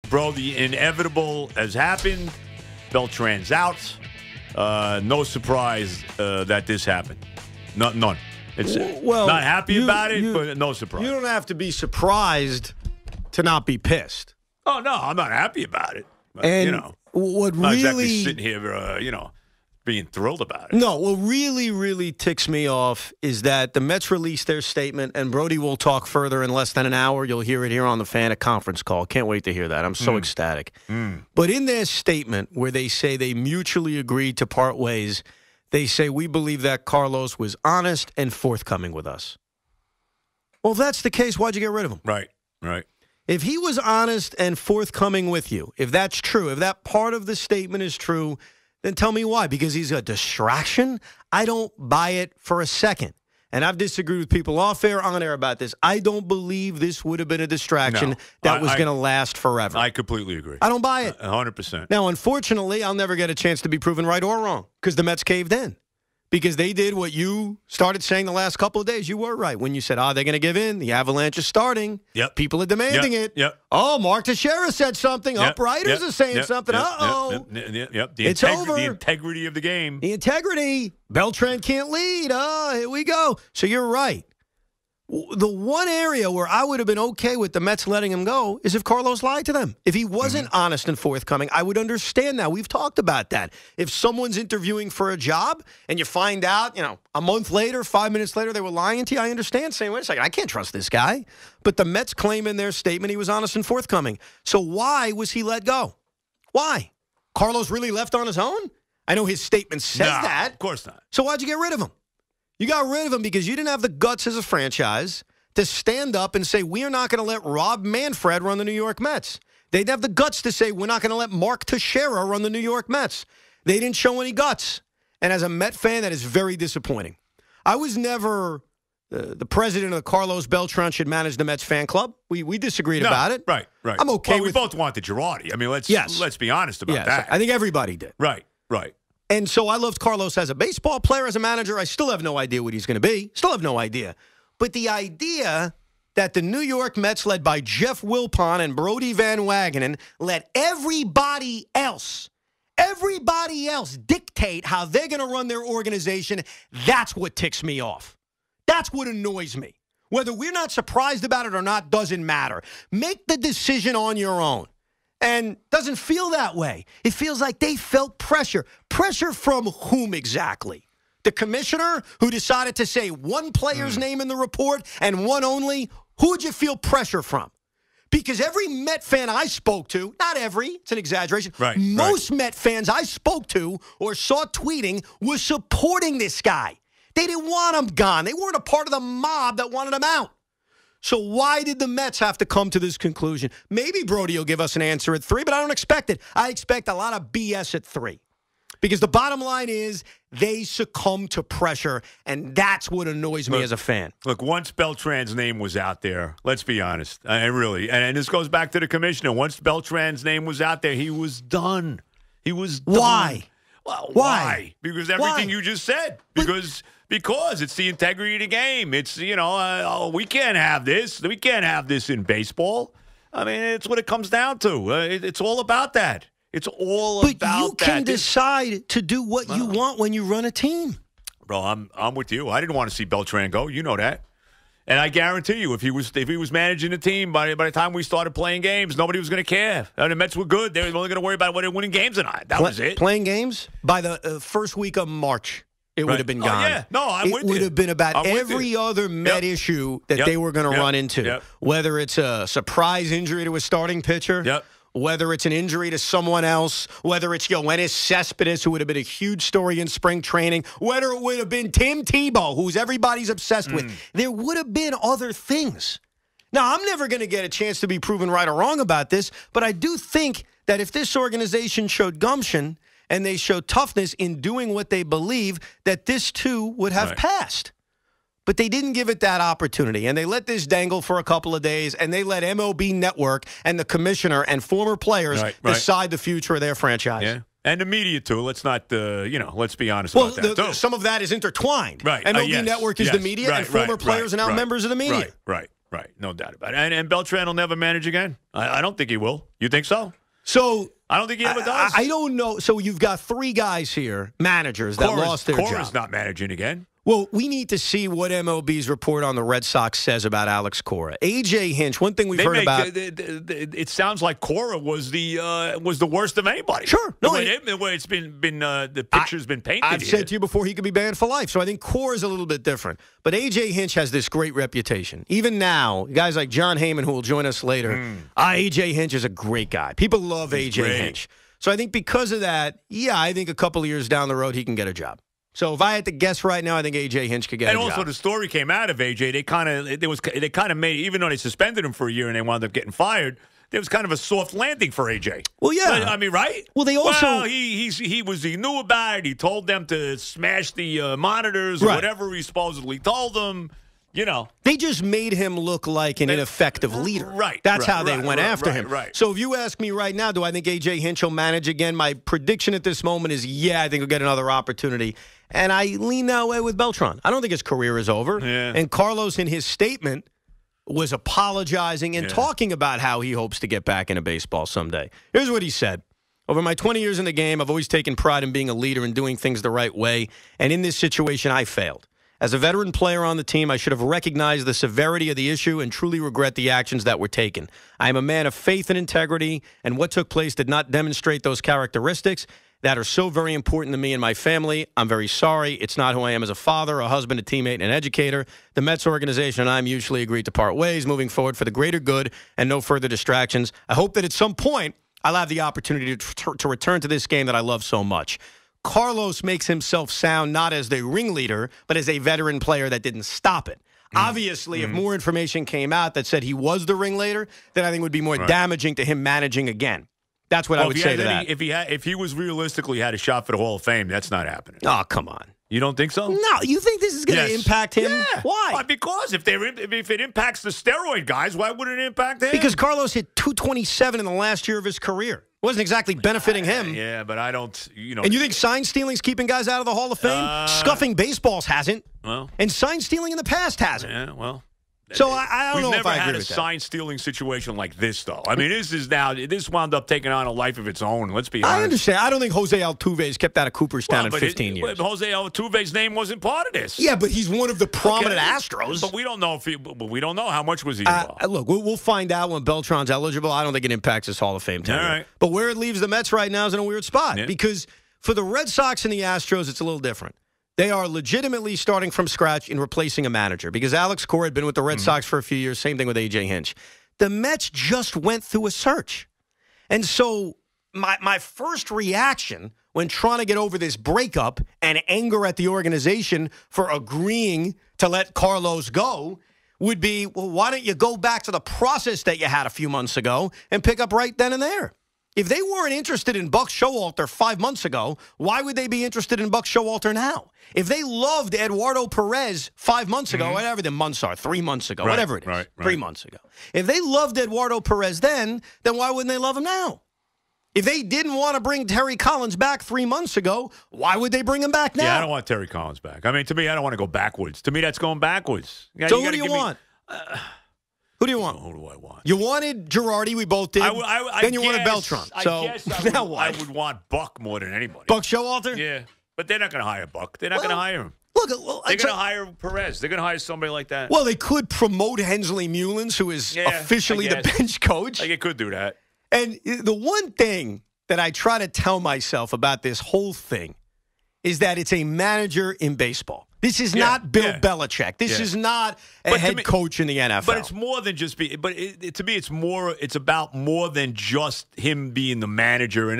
bro, the inevitable has happened. Beltran's out. No surprise that this happened. None. It's not happy about it, but no surprise. You don't have to be surprised to not be pissed. Oh, no, I'm not happy about it. But, And what not really exactly sitting here, being thrilled about it. No, what really, really ticks me off is that the Mets released their statement, and Brody will talk further in less than an hour. You'll hear it here on the Fan, a conference call. Can't wait to hear that. I'm so ecstatic. But in their statement, where they say they mutually agreed to part ways, they say, we believe that Carlos was honest and forthcoming with us. Well, if that's the case, why'd you get rid of him? Right. If he was honest and forthcoming with you, if that's true, if that part of the statement is true, then tell me why. Because he's a distraction? I don't buy it for a second. And I've disagreed with people off air, on air about this. I don't believe this would have been a distraction that was going to last forever. I completely agree. I don't buy it. 100%. Now, unfortunately, I'll never get a chance to be proven right or wrong because the Mets caved in. Because they did what you started saying the last couple of days. You were right when you said, they're going to give in. The avalanche is starting. Yep. People are demanding it. Yep. Oh, Mark Teixeira said something. Yep. Writers are saying something. Uh-oh. Yep. It's over. The integrity of the game. The integrity. Beltran can't lead. Here we go. So you're right. The one area where I would have been okay with the Mets letting him go is if Carlos lied to them. If he wasn't honest and forthcoming, I would understand that. We've talked about that. If someone's interviewing for a job and you find out, a month later, 5 minutes later, they were lying to you, I understand saying, wait a second, I can't trust this guy. But the Mets claim in their statement he was honest and forthcoming. So why was he let go? Why? Carlos really left on his own? I know his statement says that. Of course not. So why'd you get rid of him? You got rid of him because you didn't have the guts as a franchise to stand up and say, we are not going to let Rob Manfred run the New York Mets. They didn't have the guts to say, we're not going to let Mark Teixeira run the New York Mets. They didn't show any guts. And as a Met fan, that is very disappointing. I was never the president of the Carlos Beltran should manage the Mets fan club. We disagreed about it. Right. I'm okay with we both wanted Girardi. I mean, let's be honest about that. I think everybody did. Right. And so I loved Carlos as a baseball player, as a manager. I still have no idea what he's going to be. Still have no idea. But the idea that the New York Mets, led by Jeff Wilpon and Brodie Van Wagenen, let everybody else dictate how they're going to run their organization, that's what ticks me off. That's what annoys me. Whether we're not surprised about it or not doesn't matter. Make the decision on your own. And doesn't feel that way. It feels like they felt pressure. Pressure from whom exactly? The commissioner who decided to say one player's name in the report and one only? Who would you feel pressure from? Because every Met fan I spoke to, not every, it's an exaggeration, most Met fans I spoke to or saw tweeting were supporting this guy. They didn't want him gone. They weren't a part of the mob that wanted him out. So why did the Mets have to come to this conclusion? Maybe Brodie will give us an answer at 3, but I don't expect it. I expect a lot of BS at 3. Because the bottom line is they succumb to pressure, and that's what annoys me as a fan. Look, once Beltran's name was out there, let's be honest, and this goes back to the commissioner, once Beltran's name was out there, he was done. He was done. Why? Well, why? Because everything you just said. Because it's the integrity of the game. It's, we can't have this. We can't have this in baseball. I mean, it's what it comes down to. It's all about that. It's all about that. But you can decide to do what you want when you run a team. Bro, I'm with you. I didn't want to see Beltran go. You know that. And I guarantee you, if he was managing the team, by the time we started playing games, nobody was going to care. The Mets were good. They were only going to worry about whether they're winning games or not. That was it. Playing games? By the first week of March, it would have been gone. Yeah. No, I'm with you. It would have been about every other Met issue that they were going to run into. Whether it's a surprise injury to a starting pitcher, whether it's an injury to someone else, whether it's Yoenis Cespedes, who would have been a huge story in spring training, whether it would have been Tim Tebow, who's everybody's obsessed with. There would have been other things. Now, I'm never going to get a chance to be proven right or wrong about this, but I do think that if this organization showed gumption and they showed toughness in doing what they believe, that this too would have passed. But they didn't give it that opportunity, and they let this dangle for a couple of days, and they let MLB Network and the commissioner and former players decide the future of their franchise. Yeah. And the media, too. Let's not, let's be honest about that, too. Some of that is intertwined. Right. MLB Network is the media, and former players are now members of the media. Right. Right, no doubt about it. And Beltran will never manage again. I don't think he will. You think so? So I don't think he ever does. I don't know. So you've got 3 guys here, managers, that lost their job. Cora's not managing again. Well, we need to see what MLB's report on the Red Sox says about Alex Cora. A.J. Hinch, one thing we've heard about. It sounds like Cora was the worst of anybody. Sure. No, the way it's been the picture's been painted. I've said to you before he could be banned for life. So I think Cora's a little bit different. But A.J. Hinch has this great reputation. Even now, guys like John Heyman, who will join us later, A.J. Hinch is a great guy. People love A.J. Hinch. So I think because of that, I think a couple of years down the road, he can get a job. So if I had to guess right now, I think A.J. Hinch could get a job. And also the story came out of A.J. They kind of made, even though they suspended him for a year and they wound up getting fired, there was kind of a soft landing for A.J. Well, yeah. I mean, right? Well, they also... he knew about it. He told them to smash the monitors or whatever he supposedly told them. You know. They just made him look like an ineffective leader. Right. That's how they went after him. Right. So if you ask me right now, do I think A.J. Hinch will manage again? My prediction at this moment is, I think he'll get another opportunity. And I lean that way with Beltran. I don't think his career is over. Yeah. And Carlos, in his statement, was apologizing and talking about how he hopes to get back into baseball someday. Here's what he said. Over my 20 years in the game, I've always taken pride in being a leader and doing things the right way. And in this situation, I failed. As a veteran player on the team, I should have recognized the severity of the issue and truly regret the actions that were taken. I am a man of faith and integrity, and what took place did not demonstrate those characteristics that are so very important to me and my family. I'm very sorry. It's not who I am as a father, a husband, a teammate, and an educator. The Mets organization and I mutually agreed to part ways, moving forward for the greater good and no further distractions. I hope that at some point I'll have the opportunity to return to this game that I love so much. Carlos makes himself sound not as the ringleader, but as a veteran player that didn't stop it. Obviously, if more information came out that said he was the ringleader, then I think it would be more damaging to him managing again. That's what I would say to that. If he was realistically had a shot for the Hall of Fame, that's not happening. Oh, come on. You don't think so? No. You think this is going to impact him? Yeah. Why? Because if it impacts the steroid guys, why wouldn't it impact him? Because Carlos hit 227 in the last year of his career. It wasn't exactly benefiting him. Yeah, but I don't, And you think sign stealing's keeping guys out of the Hall of Fame? Scuffing baseballs hasn't. Well. And sign stealing in the past hasn't. Yeah, well. So I don't know if I agree with that. We've never had a sign-stealing situation like this, though. I mean, this wound up taking on a life of its own. Let's be honest. I understand. I don't think Jose Altuve's kept out of Cooperstown in 15 years. But Jose Altuve's name wasn't part of this. Yeah, but he's one of the prominent Astros. But we don't know we don't know how much was he involved. Look, we'll find out when Beltran's eligible. I don't think it impacts his Hall of Fame tenure. All right. But where it leaves the Mets right now is in a weird spot because for the Red Sox and the Astros, it's a little different. They are legitimately starting from scratch in replacing a manager because Alex Cora had been with the Red Sox for a few years. Same thing with A.J. Hinch. The Mets just went through a search. And so my first reaction when trying to get over this breakup and anger at the organization for agreeing to let Carlos go would be, well, why don't you go back to the process that you had a few months ago and pick up right then and there? If they weren't interested in Buck Showalter 5 months ago, why would they be interested in Buck Showalter now? If they loved Eduardo Perez 5 months ago, whatever the months are, 3 months ago, whatever it is, 3 months ago. If they loved Eduardo Perez then why wouldn't they love him now? If they didn't want to bring Terry Collins back 3 months ago, why would they bring him back now? Yeah, I don't want Terry Collins back. I mean, to me, I don't want to go backwards. To me, that's going backwards. So who do you want? Who do you want? Who do I want? You wanted Girardi. We both did. Then you wanted Beltran. So now what? I would want Buck more than anybody. Buck Showalter? Yeah. But they're not going to hire Buck. They're not going to hire him. Look, they're going to hire Perez. They're going to hire somebody like that. Well, they could promote Hensley Mullins, who is officially the bench coach. They could do that. And the one thing that I try to tell myself about this whole thing is that it's a manager in baseball. This is not Bill Belichick. This is not a head coach in the NFL. But it's more than just be. But to me, it's more. It's about more than just him being the manager. And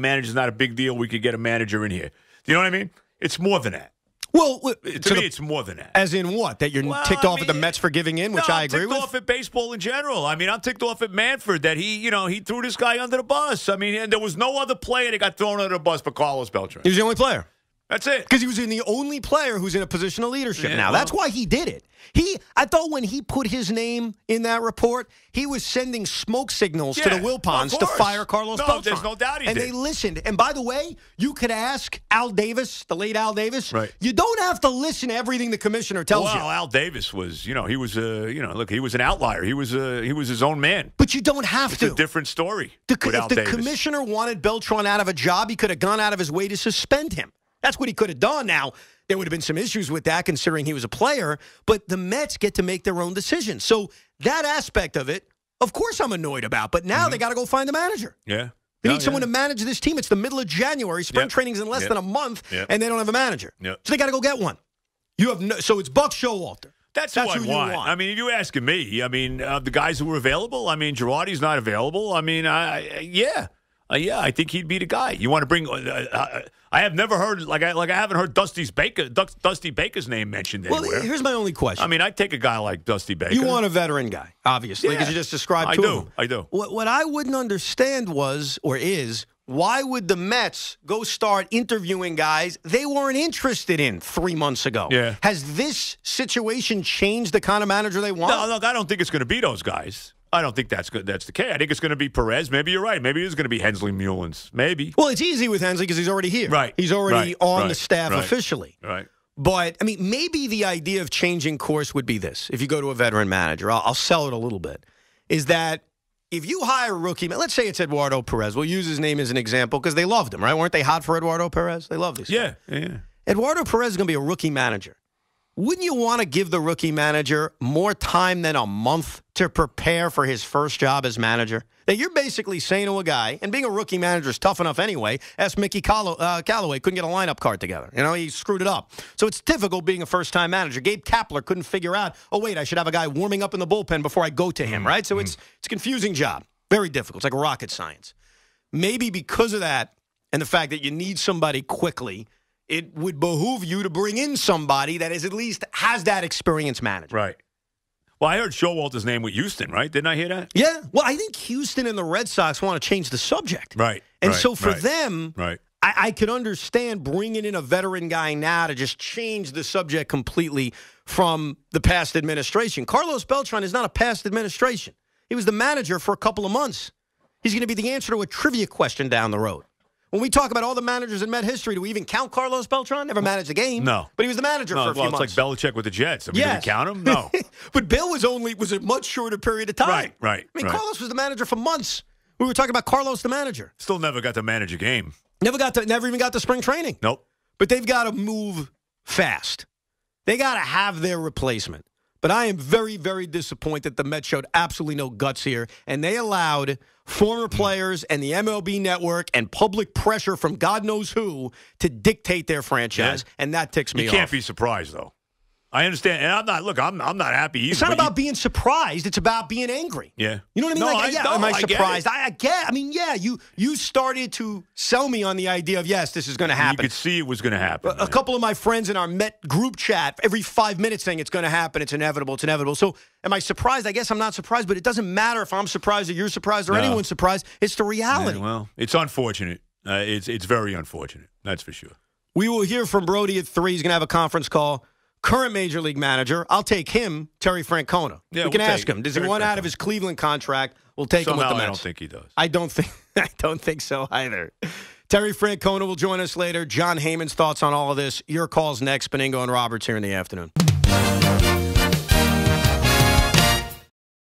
manager's not a big deal. We could get a manager in here. Do you know what I mean? It's more than that. Well, to me, it's more than that. As in what? That you're ticked off at the Mets for giving in, which I agree with? I'm ticked off at baseball in general. I mean, I'm ticked off at Manfred that he threw this guy under the bus. I mean, and there was no other player that got thrown under the bus but Carlos Beltran. He was the only player. That's it. Because he was the only player who's in a position of leadership now. That's why he did it. I thought when he put his name in that report, he was sending smoke signals to the Wilpons to fire Carlos Beltran. No, there's no doubt he did. And they listened. And by the way, you could ask Al Davis, the late Al Davis. Right. You don't have to listen to everything the commissioner tells you. Well, Al Davis was, he was he was an outlier. He was his own man. But you don't have to. It's a different story. If the commissioner wanted Beltran out of a job, he could have gone out of his way to suspend him. That's what he could have done. Now, there would have been some issues with that considering he was a player, but the Mets get to make their own decisions. So that aspect of it, of course I'm annoyed about, but now they got to go find a manager. Yeah. They need someone to manage this team. It's the middle of January. Spring training's in less than a month, and they don't have a manager. So they got to go get one. So it's Buck Showalter. That's who I want. I mean, if you're asking me, the guys who were available, Girardi's not available. I think he'd be the guy. You want to bring? I have never heard I haven't heard Dusty Baker's name mentioned anywhere. Well, here's my only question. I'd take a guy like Dusty Baker. You want a veteran guy, obviously, because you just described two of them. I do. What I wouldn't understand is why would the Mets go start interviewing guys they weren't interested in 3 months ago? Yeah. Has this situation changed the kind of manager they want? No, look, I don't think it's going to be those guys. I don't think that's good. That's the case. I think it's going to be Perez. Maybe you're right. Maybe it's going to be Hensley Mullins. Maybe. Well, it's easy with Hensley because he's already here. Right. He's already on the staff officially. Right. But, maybe the idea of changing course would be this. If you go to a veteran manager, I'll sell it a little bit, is that if you hire a rookie, let's say it's Eduardo Perez. We'll use his name as an example because they loved him, right? Weren't they hot for Eduardo Perez? They loved this guy. Yeah. Eduardo Perez is going to be a rookie manager. Wouldn't you want to give the rookie manager more time than a month to prepare for his first job as manager? That you're basically saying to a guy, and being a rookie manager is tough enough anyway. Ask Mickey Callaway, couldn't get a lineup card together. He screwed it up. So it's difficult being a first-time manager. Gabe Kapler couldn't figure out, I should have a guy warming up in the bullpen before I go to him, right? So it's a confusing job. Very difficult. It's like rocket science. Maybe because of that and the fact that you need somebody quickly, it would behoove you to bring in somebody that is at least has that experience management. Right. Well, I heard Showalter's name with Houston, right? Didn't I hear that? Yeah. Well, I think Houston and the Red Sox want to change the subject. Right. And so for them, right. I could understand bringing in a veteran guy now to just change the subject completely from the past administration. Carlos Beltran is not a past administration. He was the manager for a couple of months. He's going to be the answer to a trivia question down the road. When we talk about all the managers in Met history, do we even count Carlos Beltran? Never managed a game. No. But he was the manager for a few months. Well, it's like Belichick with the Jets. Are we going to count him? No. But Bill was a much shorter period of time. Right. Carlos was the manager for months. We were talking about Carlos the manager. Still never got to manage a game. Never even got to spring training. Nope. But they've got to move fast. They got to have their replacement. But I am very, very disappointed the Mets showed absolutely no guts here, and they allowed former players and the MLB network and public pressure from God knows who to dictate their franchise, and that ticks me off. You can't be surprised, though. I understand, and I'm not happy either. It's not about being surprised. It's about being angry. Yeah. You know what I mean? Am I surprised? I get. You started to sell me on the idea of, yes, this is going to happen. You could see it was going to happen. A couple of my friends in our Met group chat, every 5 minutes saying it's going to happen, it's inevitable. So am I surprised? I guess I'm not surprised, but it doesn't matter if I'm surprised or you're surprised or anyone's surprised. It's the reality. Yeah, well, it's unfortunate. It's very unfortunate. That's for sure. We will hear from Brody at 3. He's going to have a conference call. Current Major League manager, I'll take him, Terry Francona. Yeah, we can ask him. Does he want out of his Cleveland contract? We'll take him with the Mets. I don't think he does. I don't think so either. Terry Francona will join us later. John Heyman's thoughts on all of this. Your calls next. Beningo and Roberts here in the afternoon.